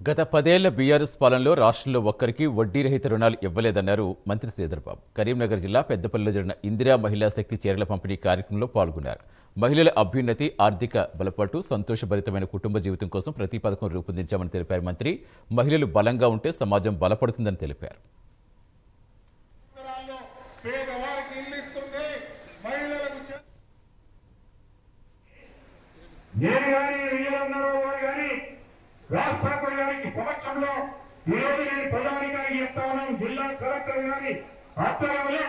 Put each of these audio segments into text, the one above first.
గత 10 ఏళ్ల బీఆర్ఎస్ పాలనలో రాష్ట్రంలో ఒక్కరికి వడ్డీ రహిత రుణాలు ఇవ్వలేదన్నారు మంత్రి శ్రీధర్బాబు. కరీంనగర్ జిల్లా పెద్దపల్లిలో జరిగిన ఇందిరా మహిళా శక్తి చీరల పంపిణీ కార్యక్రమంలో పాల్గొన్నారు. మహిళల అభ్యున్నతి, ఆర్థిక బలపాటు, సంతోషభరితమైన కుటుంబ జీవితం కోసం ప్రతి పథకం రూపొందించామని తెలిపారు మంత్రి. మహిళలు బలంగా ఉంటే సమాజం బలపడుతుందని తెలిపారు. రాష్ట్రపతి గారికి సమక్షంలో ఈరోజు నేను ప్రధానికారికి చెప్తా ఉన్నాను. జిల్లా కలెక్టర్ గారి ఆధ్వర్యంలో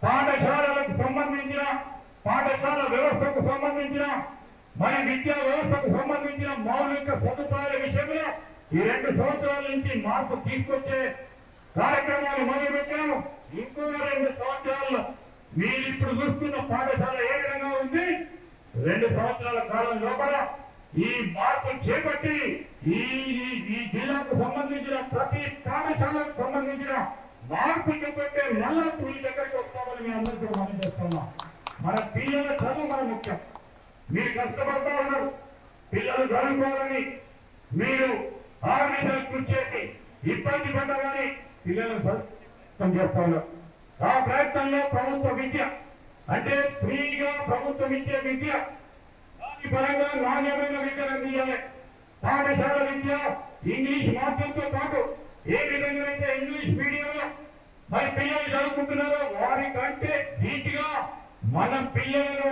పాఠశాలలకు సంబంధించిన పాఠశాల వ్యవస్థకు సంబంధించిన మన విద్యా వ్యవస్థకు సంబంధించిన మౌలిక సదుపాయాల విషయంలో ఈ 2 సంవత్సరాల నుంచి మార్పు తీసుకొచ్చే కార్యక్రమాలు మొదలుపెట్టాము. ఇంకో 2 సంవత్సరాల్లో మీరు ఇప్పుడు చూస్తున్న పాఠశాల ఏ విధంగా ఉంది, 2 సంవత్సరాల కాలం లోపల ఈ మార్పు చేపట్టి ఈ జిల్లాకు సంబంధించిన ప్రతి పాఠశాలకు సంబంధించిన మార్పు చేపట్టే మళ్ళా మీ దగ్గరికి వస్తామని మీ అందరికీ మనం చేస్తున్నాం. మన పిల్లల చదువు మన ముఖ్యం. మీరు కష్టపడతా ఉన్నారు, పిల్లలు చదువుకోవాలని మీరు ఆర్గనైజేషన్ కృషి చేసి ఇబ్బంది పడ్డామని పిల్లలను ప్రయత్నం చేస్తా ఉన్నారు. ఆ ప్రయత్నంలో ప్రభుత్వ విద్య అంటే ఫ్రీగా ప్రభుత్వం ఇచ్చే విద్య పరంగా నాణ్యమైన విద్యను అందించాలి. పాఠశాల విద్య ఇంగ్లీష్ మాధ్యమంతో పాటు ఏ విధంగా అయితే ఇంగ్లీష్ మీడియంలో మరి పిల్లలు చదువుకుంటున్నారో వారికంటే ధీటుగా మన పిల్లలను